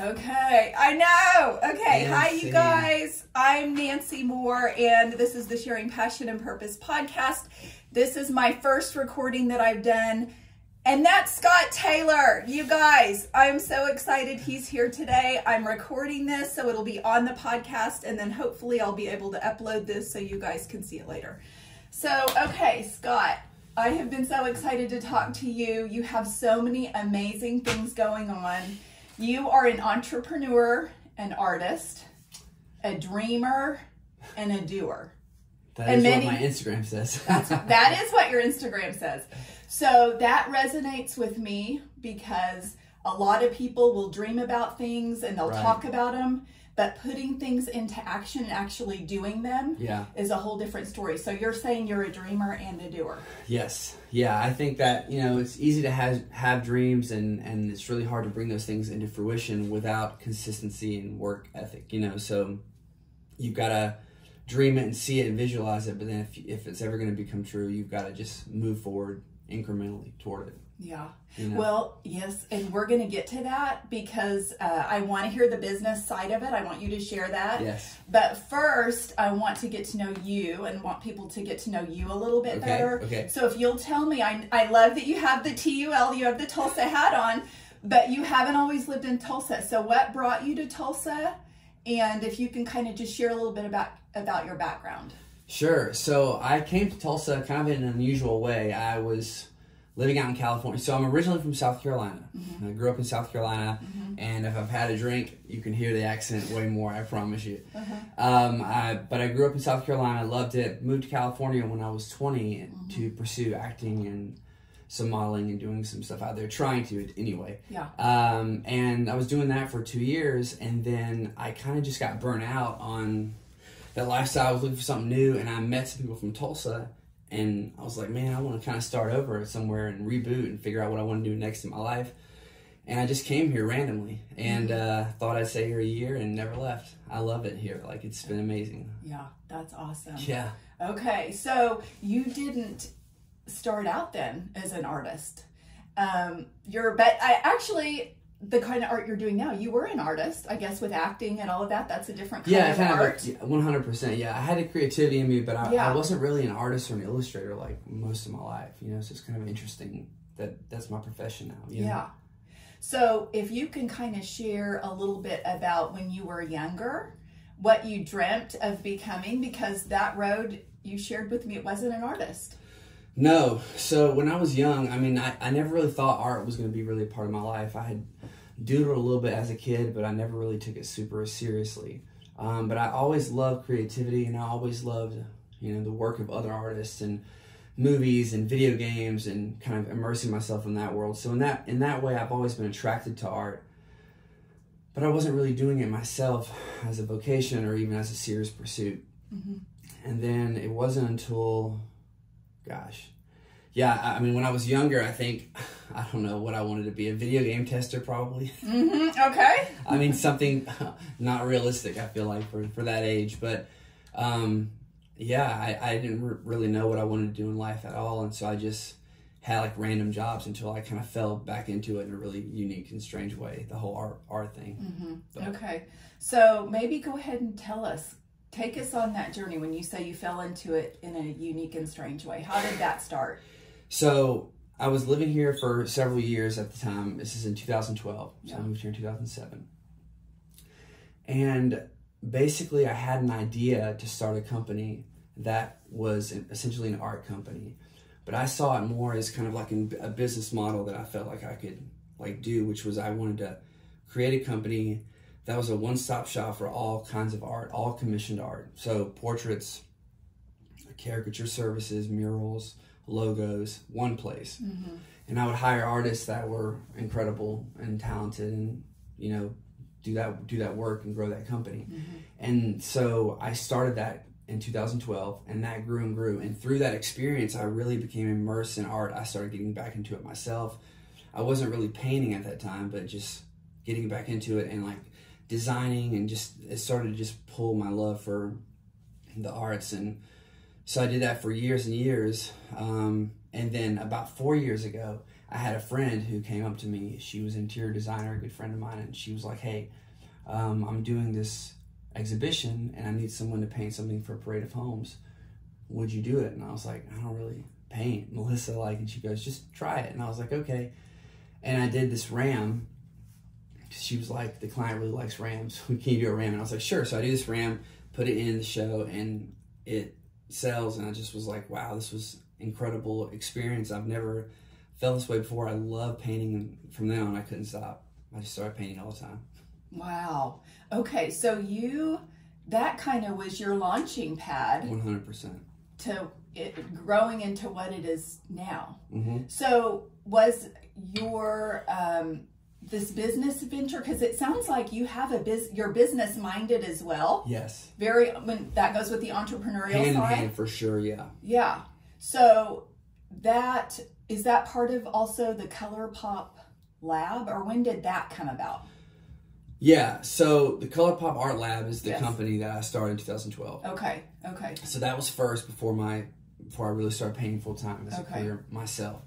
Okay, I know. Okay, Nancy. Hi you guys. I'm Nancy Moore, and this is the Sharing Passion and Purpose podcast. This is my first recording that I've done, and that's Scott Taylor. You guys, I'm so excited he's here today. I'm recording this, so it'll be on the podcast, and then hopefully I'll be able to upload this so you guys can see it later. So, okay, Scott, I have been so excited to talk to you. You have so many amazing things going on. You are an entrepreneur, an artist, a dreamer, and a doer. That is what my Instagram says. That is what your Instagram says. So that resonates with me because a lot of people will dream about things and they'll talk about them, but putting things into action and actually doing them is a whole different story. So you're saying you're a dreamer and a doer. Yes. Yeah, I think that, you know, it's easy to have dreams and it's really hard to bring those things into fruition without consistency and work ethic, you know. So you've got to dream it and see it and visualize it, but then if it's ever going to become true, you've got to just move forward incrementally toward it. Yeah. You know? Well, yes, and we're going to get to that because I want to hear the business side of it. I want you to share that. Yes. But first, I want to get to know you and want people to get to know you a little bit better. Okay. So if you'll tell me, I love that you have the TUL, you have the Tulsa hat on, but you haven't always lived in Tulsa. So what brought you to Tulsa? And if you can kind of just share a little bit about your background. Sure. So I came to Tulsa kind of in an unusual way. I was living out in California. So I'm originally from South Carolina. I grew up in South Carolina, and if I've had a drink, you can hear the accent way more, I promise you. But I grew up in South Carolina, loved it, moved to California when I was 20 to pursue acting and some modeling and doing some stuff out there, trying to anyway. Yeah. And I was doing that for 2 years, and then I kind of just got burnt out on that lifestyle. I was looking for something new, and I met some people from Tulsa, and I was like, man, I want to kind of start over somewhere and reboot and figure out what I want to do next in my life. And I just came here randomly and thought I'd stay here a year and never left. I love it here. Like, it's been amazing. Yeah, that's awesome. Yeah. Okay, so you didn't start out then as an artist. The kind of art you're doing now, you were an artist, I guess, with acting and all of that. That's a different kind of art. 100%. Yeah, I had a creativity in me, but I wasn't really an artist or an illustrator like most of my life. You know, so it's kind of interesting that that's my profession now. You know? Yeah. So if you can kind of share a little bit about when you were younger, what you dreamt of becoming, because that road you shared with me, it wasn't an artist. No. So when I was young, I mean, I never really thought art was going to be really a part of my life. I had doodled a little bit as a kid, but I never really took it super seriously. But I always loved creativity, and I always loved, you know, the work of other artists and movies and video games and kind of immersing myself in that world. So in that way, I've always been attracted to art. But I wasn't really doing it myself as a vocation or even as a serious pursuit. And then it wasn't until... I mean, when I was younger, I don't know what I wanted to be, a video game tester probably. Okay. I mean, something not realistic, I feel like, for that age. But, I didn't really know what I wanted to do in life at all. And so I just had like random jobs until I kind of fell back into it in a really unique and strange way, the whole art thing. Okay. So maybe go ahead and take us on that journey when you say you fell into it in a unique and strange way. How did that start? So I was living here for several years at the time. This is in 2012. So I moved here in 2007. And basically I had an idea to start a company that was essentially an art company. But I saw it more as kind of like a business model that I felt like I could like do, which was I wanted to create a company that was a one-stop shop for all kinds of art, all commissioned art. So portraits, caricature services, murals, logos, one place. And I would hire artists that were incredible and talented and, you know, do that work and grow that company. And so I started that in 2012, and that grew and grew. And through that experience, I really became immersed in art. I started getting back into it myself. I wasn't really painting at that time, but just getting back into it and like designing, and it started to just pull my love for the arts. And so I did that for years and years. And then about 4 years ago, I had a friend who came up to me. She was an interior designer, a good friend of mine, and she was like, hey, I'm doing this exhibition and I need someone to paint something for Parade of Homes. Would you do it? And I was like, I don't really paint, Melissa, like, and she goes, just try it. And I was like, okay. And I did this ram. She was like, the client really likes rams. Can you do a ram? And I was like, sure. So I do this ram, put it in the show, and it sells. And I just was like, wow, this was incredible experience. I've never felt this way before. I love painting, and from then on, I couldn't stop. I just started painting all the time. Wow. Okay, so that kind of was your launching pad. 100%. To it growing into what it is now. Mm-hmm. So was your this business venture, because it sounds like you have you're business minded as well. Yes. When that goes with the entrepreneurial hand side. in hand, for sure. Yeah. Yeah. So is that part of also the Colourpop Lab, or when did that come about? Yeah, so the Colourpop Art Lab is the Yes. company that I started in 2012. Okay. So that was first before I really started painting full time as a career myself.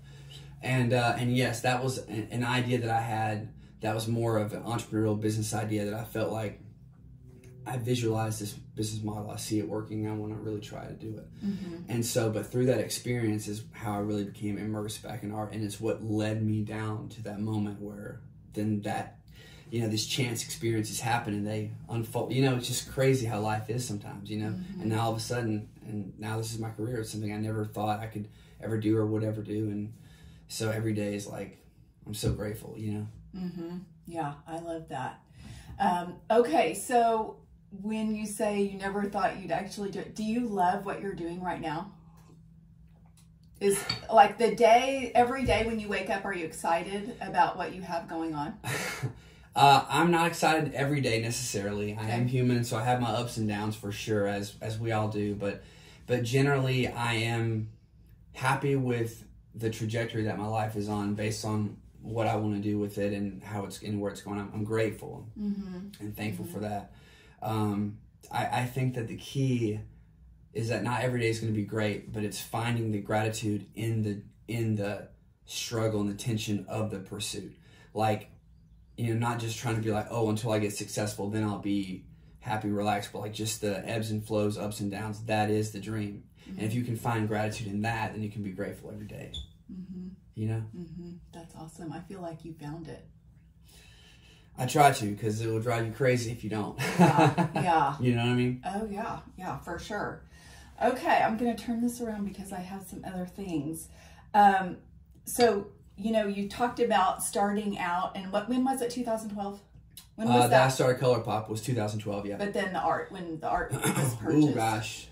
And yes, that was an idea that I had that was more of an entrepreneurial business idea that I felt like I visualized this business model. I see it working. I want to really try to do it. Mm-hmm. And so, but through that experience is how I really became immersed back in art. And it's what led me down to that moment where then that, this chance experiences happen and they unfold. It's just crazy how life is sometimes, Mm-hmm. and now all of a sudden, and now this is my career. It's something I never thought I could ever do or would ever do. And so every day is like, I'm so grateful, Mm-hmm. Yeah, I love that. Okay, so when you say you never thought you'd actually do it, do you love what you're doing right now? Is like every day when you wake up, are you excited about what you have going on? I'm not excited every day necessarily. I Okay. am human, so I have my ups and downs for sure, as we all do. But generally, I am happy with the trajectory that my life is on, based on what I want to do with it and how it's and where it's going. I'm grateful and thankful for that. I think that the key is that not every day is going to be great, but it's finding the gratitude in the struggle and the tension of the pursuit. Like, not just trying to be like, oh, until I get successful, then I'll be happy, relaxed, but like just the ebbs and flows, ups and downs, that is the dream. Mm-hmm. And if you can find gratitude in that, then you can be grateful every day. Mm-hmm. That's awesome. I feel like you found it. I try to, because it will drive you crazy if you don't. Yeah. You know what I mean? Oh, yeah, for sure. Okay, I'm going to turn this around because I have some other things. So, you talked about starting out, and when was it, 2012? When was that I started ColorPop was 2012, yeah. But then when the art was purchased? Oh, gosh.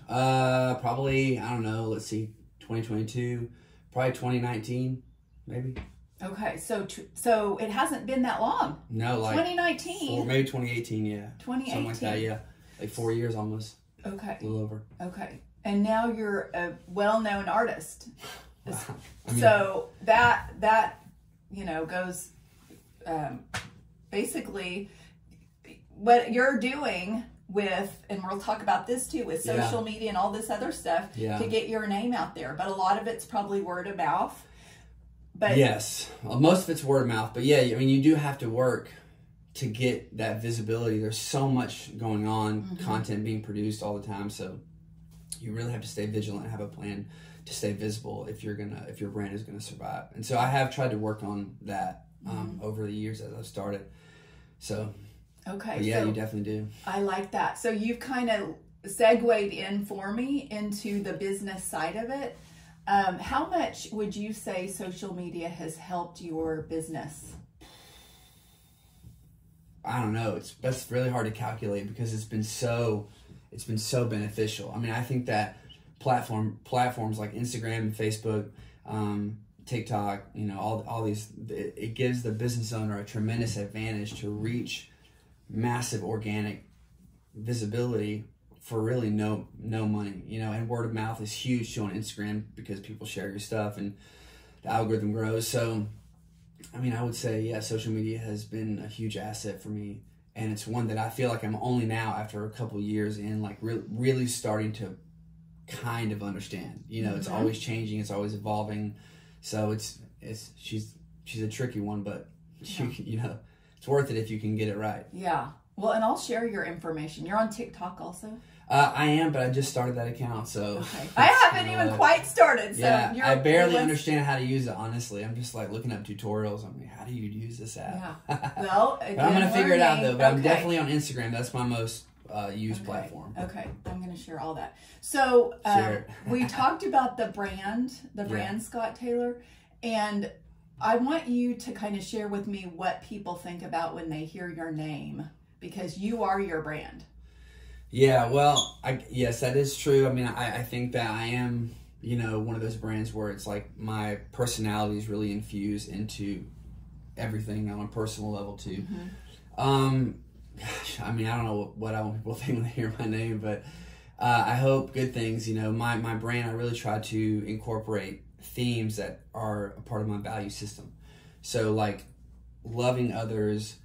Probably, I don't know, let's see, 2022, probably 2019, maybe. Okay, so it hasn't been that long. No, like 2019. Or maybe 2018, yeah. 2018. Something like that, yeah. Like 4 years almost. Okay. A little over. Okay. And now you're a well-known artist. Wow. So that goes basically what you're doing with, and we'll talk about this too, with social media and all this other stuff to get your name out there. But a lot of it's probably word of mouth. But yes, most of it's word of mouth. But yeah, you do have to work to get that visibility. There's so much going on, content being produced all the time. So you really have to stay vigilant and have a plan to stay visible if your brand is gonna survive. And so I have tried to work on that over the years as I've started. So okay, but yeah, so you definitely do. I like that. So you've kind of segued in for me into the business side of it. How much would you say social media has helped your business? I don't know. That's really hard to calculate because it's been so beneficial. I think that platforms like Instagram and Facebook, TikTok, all these, it gives the business owner a tremendous advantage to reach massive organic visibility for really no money, and word of mouth is huge too on Instagram because people share your stuff and the algorithm grows. So, I would say, yeah, social media has been a huge asset for me, and it's one that I feel like I'm only now, after a couple years in, like really starting to kind of understand. It's always changing, it's always evolving. So she's a tricky one, but you know, it's worth it if you can get it right. Yeah. Well, and I'll share your information. You're on TikTok also? I am, but I just started that account, so... Okay. I haven't even quite started, so... Yeah, I barely understand how to use it, honestly. I'm just, like, looking up tutorials. I'm like, how do you use this app? Yeah. Well, I'm going to figure it out, though. But I'm definitely on Instagram. That's my most used platform. Okay. I'm going to share all that. So, we talked about the brand Scott Taylor, and I want you to kind of share with me what people think about when they hear your name, because you are your brand. Yeah, well, yes, that is true. I mean, I think that I am, you know, one of those brands where it's like my personality is really infused into everything on a personal level too. Gosh, I mean, I don't know what I want people to think when they hear my name, but I hope good things. You know, my brand, I really try to incorporate themes that are a part of my value system. So like loving others,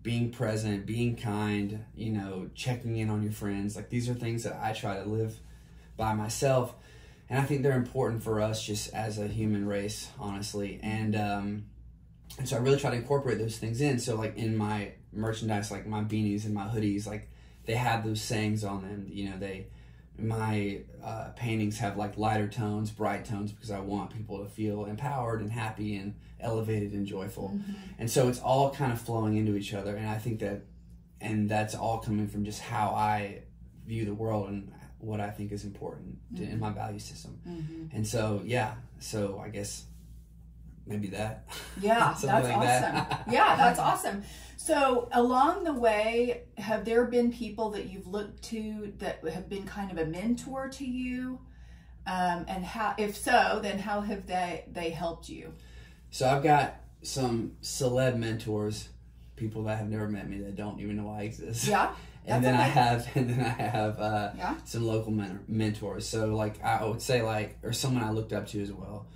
being present, being kind, you know, checking in on your friends. Like these are things that I try to live by myself. And I think they're important for us just as a human race, honestly. And so I really try to incorporate those things in. So like in my merchandise, like my beanies and my hoodies, like they have those sayings on them. You know, my paintings have like lighter tones, bright tones, because I want people to feel empowered and happy and elevated and joyful. And so it's all kind of flowing into each other. And I think that's all coming from just how I view the world and what I think is important in my value system. And so, yeah, so I guess maybe that. Yeah, that's like awesome. That. Yeah, that's awesome. So along the way, have there been people that you've looked to that have been kind of a mentor to you? And how, if so, then how have they helped you? So I've got some celeb mentors, people that have never met me that don't even know I exist. Yeah. And then I have some local mentors. So like I would say like, or someone I looked up to as well.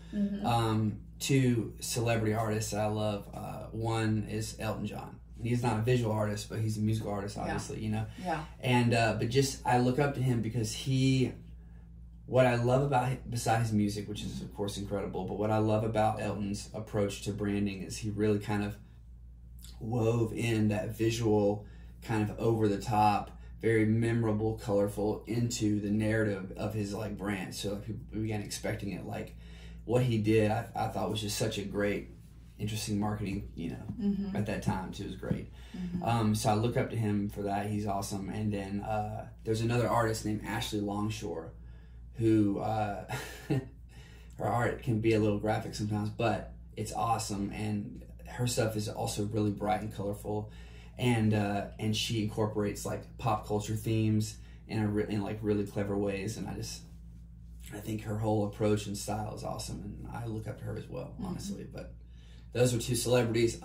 Two celebrity artists that I love. One is Elton John. He's not a visual artist, but he's a musical artist, obviously, you know? Yeah. And, but just, I look up to him because what I love about, besides his music, which is of course incredible, but what I love about Elton's approach to branding is he really kind of wove in that visual, kind of over the top, very memorable, colorful into the narrative of his like brand. So like, people began expecting it. Like what he did, I thought was just such a great, interesting marketing, you know, at that time too. It was great. So I look up to him for that. He's awesome. And then there's another artist named Ashley Longshore who her art can be a little graphic sometimes, but it's awesome. And her stuff is also really bright and colorful. And she incorporates like pop culture themes in like really clever ways. And I think her whole approach and style is awesome. And I look up to her as well, honestly. But those are two celebrities.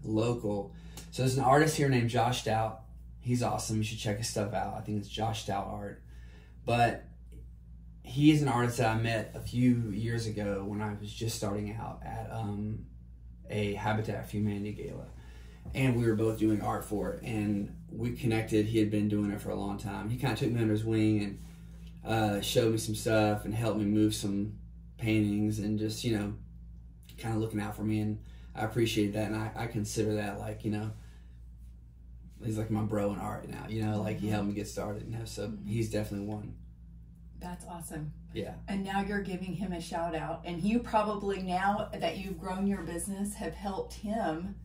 Local. So there's an artist here named Josh Stout. He's awesome. You should check his stuff out. I think it's Josh Stout Art. But he is an artist that I met a few years ago when I was just starting out at a Habitat for Humanity gala. And we were both doing art for it. And we connected. He had been doing it for a long time. He kind of took me under his wing and showed me some stuff and helped me move some paintings and just, you know, kind of looking out for me. And I appreciate that. And I consider that like, you know, he's like my bro in art now, you know, like he helped me get started, you know, so he's definitely one. That's awesome. Yeah. And now you're giving him a shout out, and you probably, now that you've grown your business, have helped him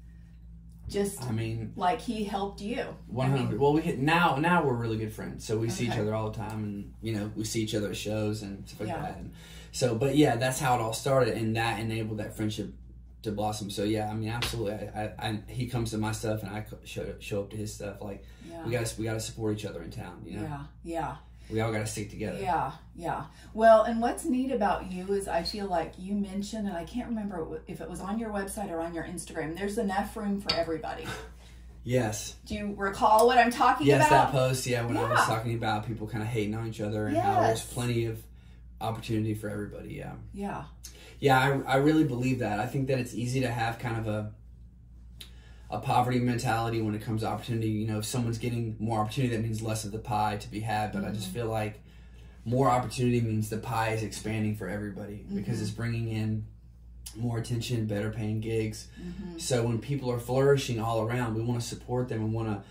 just, I mean, like he helped you. 100. Well, now we're really good friends, so we see each other all the time, and you know, we see each other at shows and stuff like that. And so, but yeah, that's how it all started, and that enabled that friendship to blossom. So yeah, I mean, absolutely. He comes to my stuff and I show up to his stuff. Like we gotta support each other in town, you know? Yeah. We all gotta stick together. Yeah. Well, and what's neat about you is I feel like you mentioned, and I can't remember if it was on your website or on your Instagram, there's enough room for everybody. Yes. Do you recall what I'm talking about? Yes, that post, when I was talking about people kind of hating on each other and how there's plenty of opportunity for everybody, Yeah, I really believe that. I think that it's easy to have kind of a poverty mentality when it comes to opportunity. You know, if someone's getting more opportunity, that means less of the pie to be had. But I just feel like more opportunity means the pie is expanding for everybody because it's bringing in more attention, better paying gigs. So when people are flourishing all around, we want to support them and want to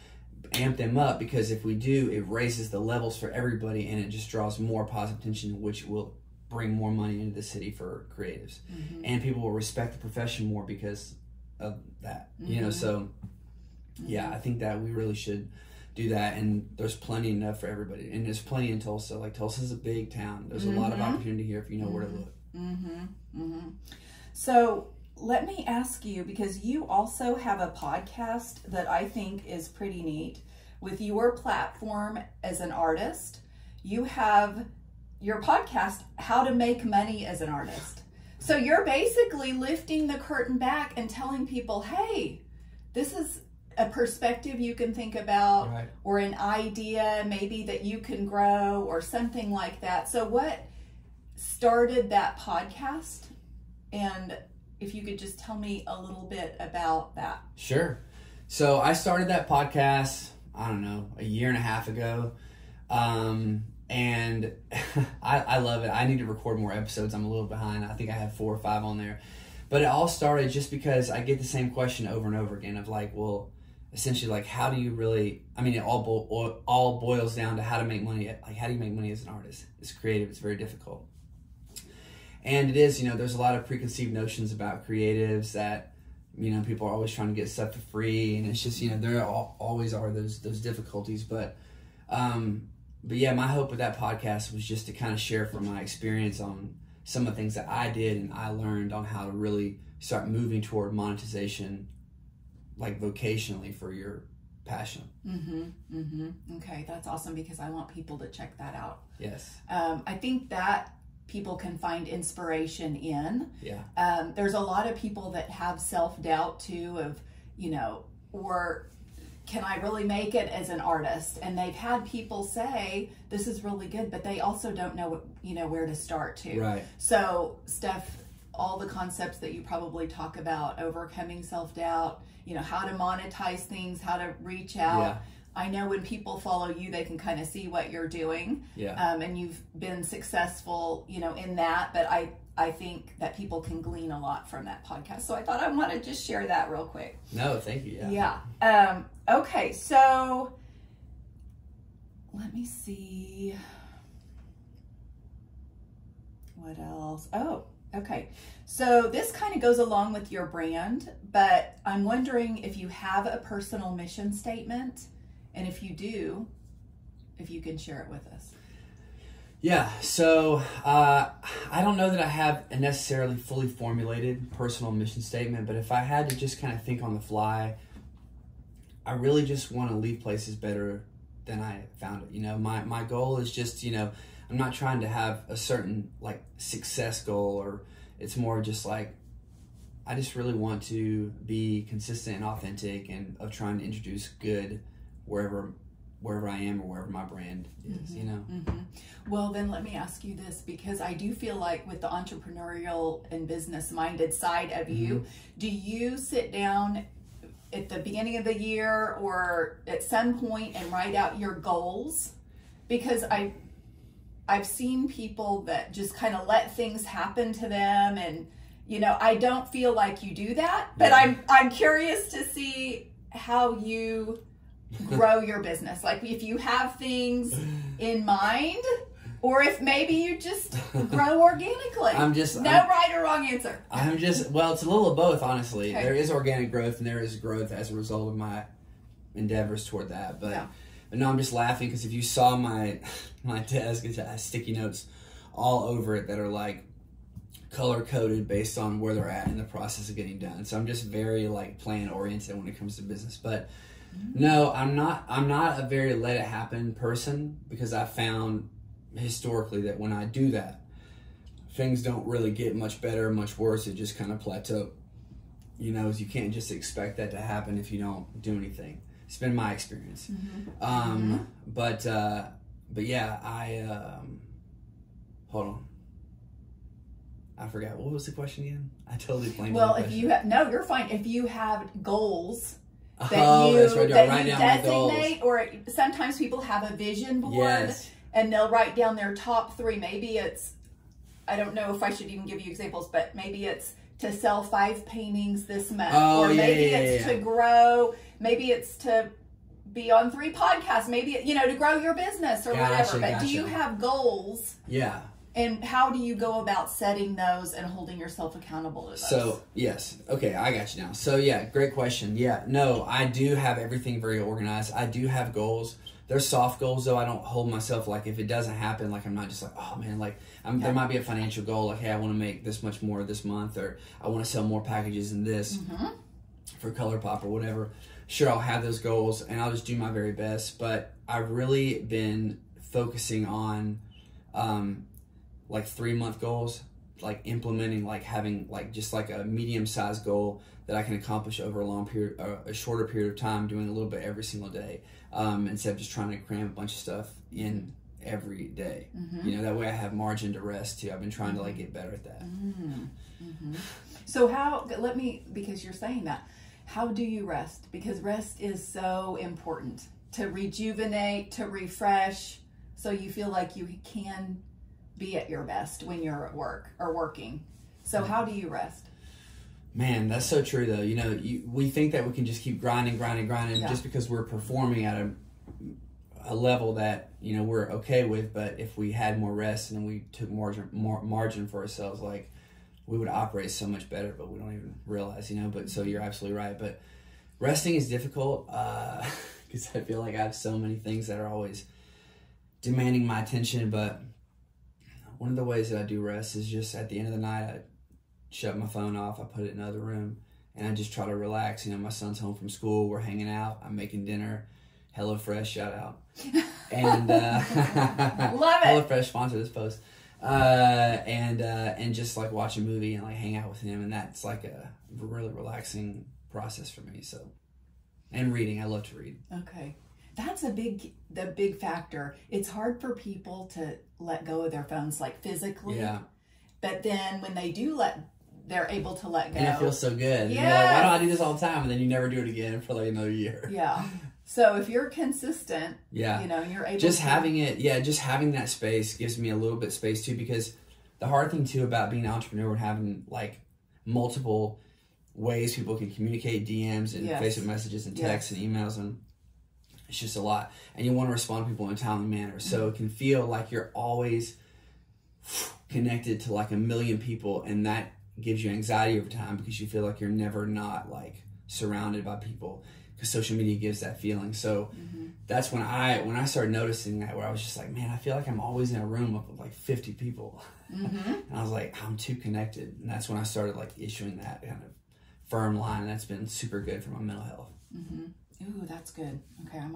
amp them up, because if we do, it raises the levels for everybody and it just draws more positive attention, which will bring more money into the city for creatives. And people will respect the profession more because of that, you know. So yeah, I think that we really should do that, and there's plenty enough for everybody, and there's plenty in Tulsa. Like, Tulsa's a big town. There's a lot of opportunity here if you know where to look. So let me ask you, because you also have a podcast that I think is pretty neat with your platform as an artist. You have your podcast, How to Make Money as an Artist. So you're basically lifting the curtain back and telling people, hey, this is a perspective you can think about, Right. or an idea maybe that you can grow or something like that. So what started that podcast? And if you could just tell me a little bit about that. Sure. So I started that podcast, I don't know, a year and a half ago. And I love it. I need to record more episodes. I'm a little behind. I think I have 4 or 5 on there. But it all started just because I get the same question over and over again of like, well, essentially, like, how do you really, I mean, it all boils down to how to make money. Like, how do you make money as an artist? It's creative. It's very difficult. And it is, you know, there's a lot of preconceived notions about creatives that, you know, people are always trying to get stuff for free. And it's just, you know, there always are those difficulties. But yeah, my hope with that podcast was just to kind of share from my experience on some of the things that I did and I learned on how to really start moving toward monetization, like vocationally, for your passion. Okay, that's awesome, because I want people to check that out. Yes. I think that people can find inspiration in. Yeah. There's a lot of people that have self-doubt too of, you know, or can I really make it as an artist? And they've had people say, this is really good, but they also don't know what, you know, where to start to. Right. So Steph, all the concepts that you probably talk about, overcoming self-doubt, you know, how to monetize things, how to reach out. Yeah. I know when people follow you, they can kind of see what you're doing. Yeah. And you've been successful, you know, in that, but I think that people can glean a lot from that podcast. So I thought I want to just share that real quick. No, thank you. Yeah. Okay, so let me see. What else? Oh, okay. So this kind of goes along with your brand, but I'm wondering if you have a personal mission statement, and if you do, if you can share it with us. Yeah, so I don't know that I have a necessarily fully formulated personal mission statement, but if I had to just kind of think on the fly, I really just want to leave places better than I found it. You know, my goal is just, you know, I'm not trying to have a certain like success goal, or it's more just like, I just really want to be consistent and authentic, and of trying to introduce good wherever I am or wherever my brand is, you know? Well, then let me ask you this, because I do feel like with the entrepreneurial and business-minded side of you, do you sit down at the beginning of the year or at some point and write out your goals? Because I've seen people that just kind of let things happen to them, and, you know, I don't feel like you do that, but I'm curious to see how you grow your business. Like, if you have things in mind, or if maybe you just grow organically. No right or wrong answer. Well, it's a little of both, honestly. Okay. There is organic growth, and there is growth as a result of my endeavors toward that. But no, I'm just laughing because if you saw my desk, it has sticky notes all over it that are like color coded based on where they're at in the process of getting done. So I'm just very like plan oriented when it comes to business. But no, I'm not a very let it happen person, because I found historically that when I do that, things don't really get much better, much worse. It just kind of plateau. You know, you can't just expect that to happen if you don't do anything. It's been my experience. But yeah, hold on. I forgot. What was the question again? I totally blanked. Well, if you have, no, you're fine. If you have goals that that's right. that you designate, or sometimes people have a vision board, and they'll write down their top 3. Maybe it's, I don't know if I should even give you examples, but maybe it's to sell 5 paintings this month. Oh, or maybe yeah, it's to grow, maybe it's to be on 3 podcasts, maybe, you know, to grow your business or whatever. But do you have goals? Yeah. And how do you go about setting those and holding yourself accountable to those? So, yes. Okay, I got you now. So, yeah, great question. Yeah, no, I do have everything very organized. I do have goals. They're soft goals, though. I don't hold myself, like, if it doesn't happen, like, I'm not just like, oh, man, like, there might be a financial goal, like, hey, I want to make this much more this month, or I want to sell more packages than this for Colourpop or whatever. Sure, I'll have those goals, and I'll just do my very best. But I've really been focusing on, like 3-month goals, like implementing, like having like just like a medium-sized goal that I can accomplish over a long period, a shorter period of time, doing a little bit every single day, instead of just trying to cram a bunch of stuff in every day. You know, that way I have margin to rest too. I've been trying to like get better at that. So because you're saying that, how do you rest? Because rest is so important to rejuvenate, to refresh, so you feel like you can be at your best when you're at work or working. So how do you rest? Man, that's so true though. You know, we think that we can just keep grinding just because we're performing at a level that, you know, we're okay with. But if we had more rest and we took more margin for ourselves, like, we would operate so much better, but we don't even realize, you know. But so you're absolutely right. But resting is difficult because I feel like I have so many things that are always demanding my attention. But one of the ways that I do rest is just at the end of the night, I shut my phone off, I put it in another room, and I just try to relax. You know, my son's home from school, we're hanging out, I'm making dinner. HelloFresh, shout out. And love it. HelloFresh sponsor this post. And just like watch a movie and like hang out with him, and that's like a really relaxing process for me. So, and reading, I love to read. Okay. That's the big factor. It's hard for people to let go of their phones, like physically. Yeah. But then when they do they're able to let go. And it feels so good. Yeah. You're like, why don't I do this all the time? And then you never do it again for like another year. Yeah. So if you're consistent, you know, you're able just having that space gives me a little bit of space too, because the hard thing too about being an entrepreneur and having like multiple ways people can communicate, DMs and Facebook messages and texts and emails, and it's just a lot. And you want to respond to people in a timely manner. So it can feel like you're always connected to like a million people, and that gives you anxiety over time because you feel like you're never not like surrounded by people, because social media gives that feeling. So that's when I started noticing that, where I was just like, man, I feel like I'm always in a room of like 50 people. And I was like, I'm too connected. And that's when I started like issuing that kind of firm line, and that's been super good for my mental health. Ooh, that's good. Okay, I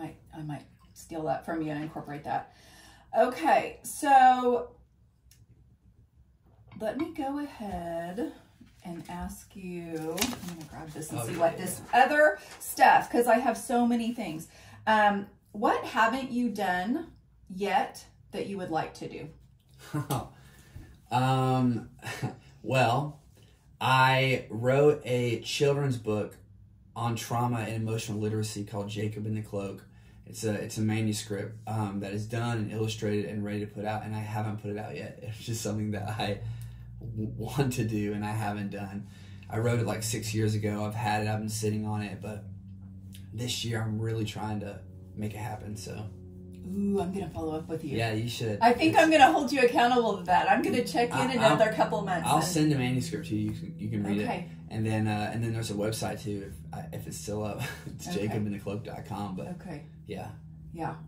might steal that from you and incorporate that. Okay, so let me go ahead and ask you, I'm going to grab this and see what this other stuff, because I have so many things. What haven't you done yet that you would like to do? Well, I wrote a children's book on trauma and emotional literacy called Jacob and the Cloak. It's a manuscript that is done and illustrated and ready to put out, and I haven't put it out yet. It's just something that I want to do and I haven't done. I wrote it like 6 years ago. I've had it, I've been sitting on it, but this year I'm really trying to make it happen. So ooh, I'm gonna follow up with you. Yeah, you should. I think I'm gonna hold you accountable to that. I'm gonna check in another couple months. I'll send a manuscript to you. You can read it. And then there's a website too, if it's still up. It's jacobandthecloak.com. But yeah.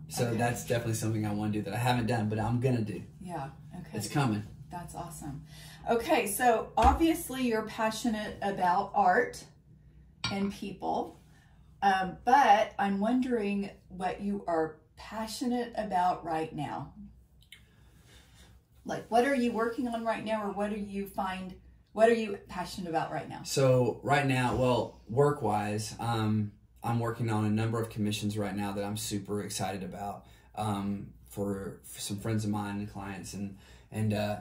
So that's definitely something I want to do that I haven't done, but I'm gonna do. Yeah. Okay. It's coming. That's awesome. Okay, so obviously you're passionate about art and people, but I'm wondering what you are passionate about right now. Like, what are you working on right now, or what are you passionate about right now? So right now, well, work-wise, I'm working on a number of commissions right now that I'm super excited about for some friends of mine and clients, and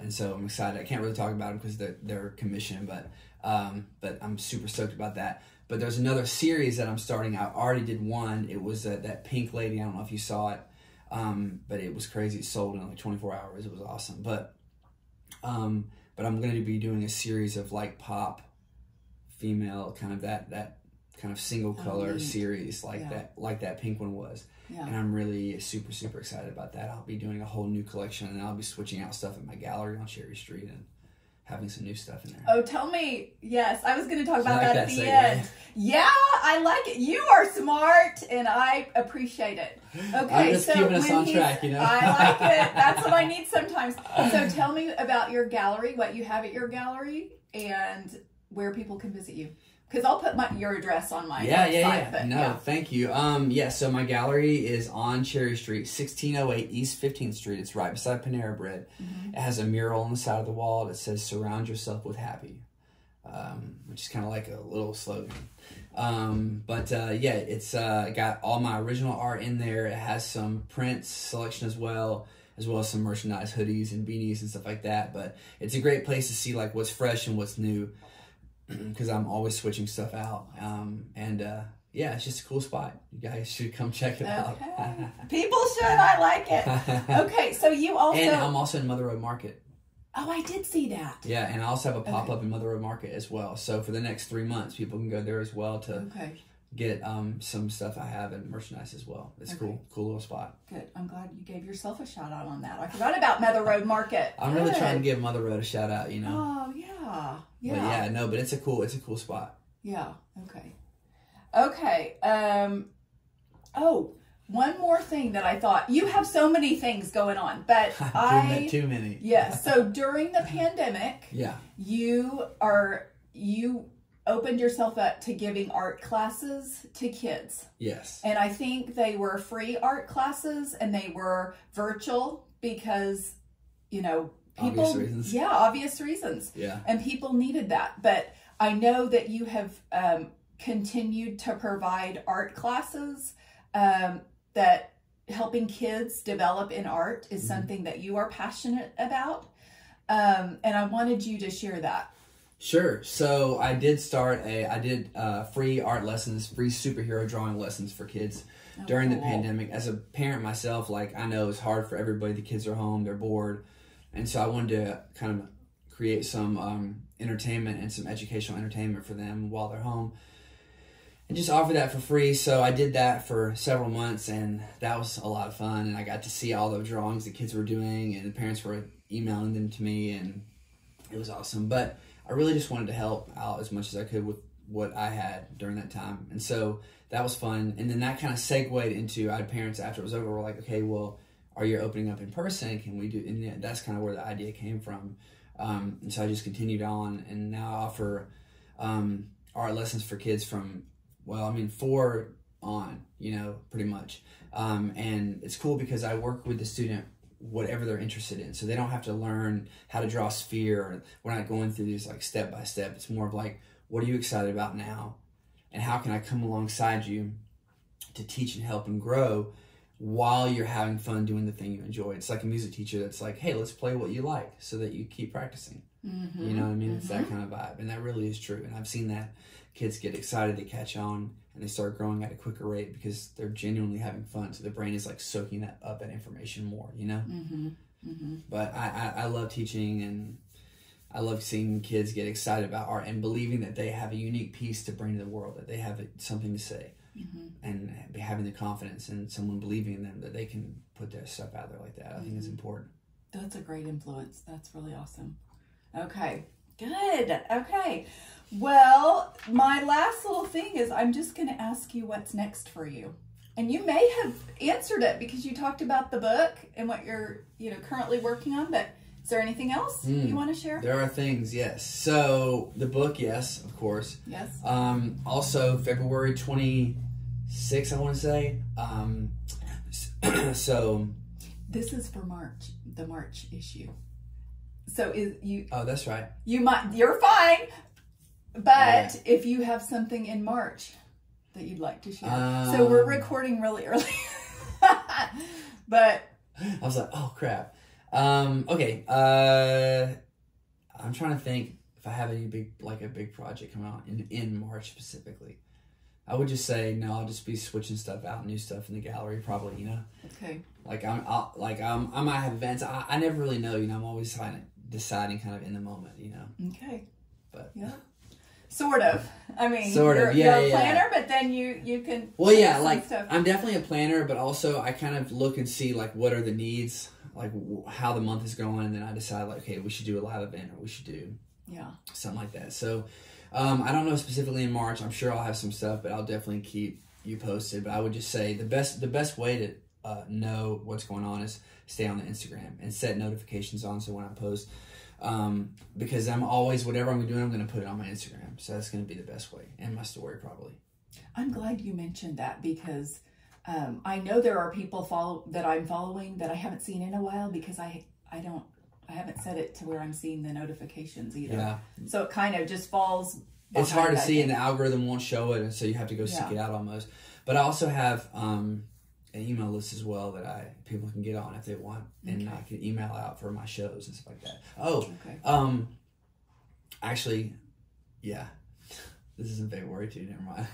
so I'm excited. I can't really talk about them because they're commissioned, but I'm super stoked about that. But there's another series that I'm starting. I already did one. It was that pink lady. I don't know if you saw it, but it was crazy. It sold in like 24 hours. It was awesome. But I'm going to be doing a series of like pop female, kind of that kind of single color series Yeah. that pink one was. Yeah. And I'm really super, super excited about that. I'll be doing a whole new collection, and I'll be switching out stuff in my gallery on Cherry Street and having some new stuff in there. Oh, tell me. Yes, I was going to talk about like that at that the segue? end. Yeah, I like it. You are smart, and I appreciate it. Okay, I'm just keeping us on track, you know? I like it. That's what I need sometimes. So tell me about your gallery, what you have at your gallery, and where people can visit you. Because I'll put your address on my website. But, thank you. So my gallery is on Cherry Street, 1608 East 15th Street. It's right beside Panera Bread. Mm-hmm. It has a mural on the side of the wall that says "Surround yourself with happy," which is kind of like a little slogan. It's got all my original art in there. It has some prints selection as well as some merchandise, hoodies and beanies and stuff like that. But it's a great place to see like what's fresh and what's new, because I'm always switching stuff out. It's just a cool spot. You guys should come check it out. People should. I like it. Okay, so you also... And I'm also in Mother Road Market. Oh, I did see that. Yeah, and I also have a pop-up in Mother Road Market as well. So for the next 3 months, people can go there as well to get some stuff I have and merchandise as well. It's cool little spot. Good. I'm glad you gave yourself a shout out on that. I forgot about Mother Road Market. I'm really trying to give Mother Road a shout out, you know. Oh yeah. But it's a cool spot. Yeah. Okay. One more thing that I thought, you have so many things going on, but too many. Yeah. So during the pandemic, you opened yourself up to giving art classes to kids. Yes. And I think they were free art classes, and they were virtual because, people... Obvious reasons. Yeah, obvious reasons. Yeah. And people needed that. But I know that you have continued to provide art classes, that helping kids develop in art is something that you are passionate about. And I wanted you to share that. Sure. So I did free art lessons, free superhero drawing lessons for kids during the pandemic. As a parent myself, I know it's hard for everybody. The kids are home, they're bored. And so I wanted to kind of create some entertainment and some educational entertainment for them while they're home, and just offer that for free. So I did that for several months, and that was a lot of fun. And I got to see all the drawings the kids were doing, and the parents were emailing them to me, and it was awesome. But I really just wanted to help out as much as I could with what I had during that time. And so that was fun. And then that kind of segued into, I had parents after it was over were like, okay, well, are you opening up in person? Can we do, and that's kind of where the idea came from. And so I just continued on, and now I offer art lessons for kids from, 4 on, pretty much. And it's cool because I work with the student whatever they're interested in. So they don't have to learn how to draw a sphere. Or we're not going through these step by step. It's more of what are you excited about now? And how can I come alongside you to teach and help and grow while you're having fun doing the thing you enjoy? It's like a music teacher that's like, hey, let's play what you like so that you keep practicing. Mm-hmm. You know what I mean? Mm-hmm. It's that kind of vibe. And that really is true. And I've seen that kids get excited, they catch on, and they start growing at a quicker rate because they're genuinely having fun. So the brain is soaking that up, that information more, Mm-hmm. Mm-hmm. But I love teaching, and I love seeing kids get excited about art and believing that they have a unique piece to bring to the world, that they have something to say. Mm-hmm. And having the confidence and someone believing in them that they can put their stuff out there like that, I think is important. That's a great influence. That's really awesome. Okay, good. Okay, well, my last little thing is I'm just going to ask you what's next for you. And you may have answered it because you talked about the book and what you're currently working on, but is there anything else you want to share? There are things, yes. So the book, yes, of course. Yes. Also, February 26th, I want to say. So this is for March, the March issue. So Oh, that's right. You're fine. But if you have something in March that you'd like to share. So we're recording really early. But I was like, oh crap. Okay. I'm trying to think if I have any a big project coming out in March specifically. I would just say no. I'll just be switching stuff out, new stuff in the gallery, probably. Okay. I might have events. I never really know. I'm always deciding kind of in the moment. Okay. But yeah. Sort of. I mean, Sort of. you're a planner, but then you can. Well, yeah, like stuff. I'm definitely a planner, but also I kind of look and see like what are the needs, like how the month is going, and then I decide like, okay, we should do a live event or we should do something like that. So I don't know specifically in March. I'm sure I'll have some stuff, but I'll definitely keep you posted. But I would just say the best way to know what's going on is stay on the Instagram and set notifications on, so when I post, because I'm always, whatever I'm doing, I'm going to put it on my Instagram. So that's going to be the best way, and my story probably. I'm glad you mentioned that, because I know there are people that I'm following that I haven't seen in a while, because I haven't set it to where I'm seeing the notifications either. Yeah. So it kind of just falls. It's hard to see, and the algorithm won't show it, and so you have to go seek it out almost. But I also have an email list as well that people can get on if they want, and I can email out for my shows and stuff like that. Oh, actually, yeah. This is a big worry too. Never mind.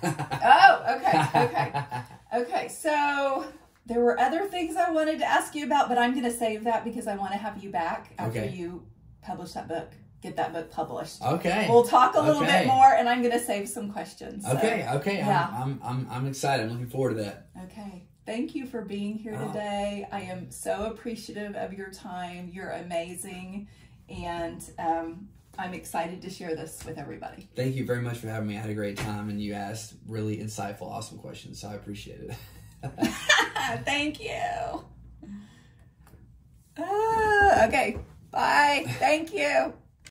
Okay. So there were other things I wanted to ask you about, but I'm going to save that because I want to have you back after you publish that book. Get that book published. Okay. We'll talk a little bit more, and I'm going to save some questions. So, okay. Yeah. I'm excited. I'm looking forward to that. Okay. Thank you for being here today. I am so appreciative of your time. You're amazing, and I'm excited to share this with everybody. Thank you very much for having me. I had a great time, and you asked really insightful, awesome questions, so I appreciate it. Thank you. Okay. Bye. Thank you.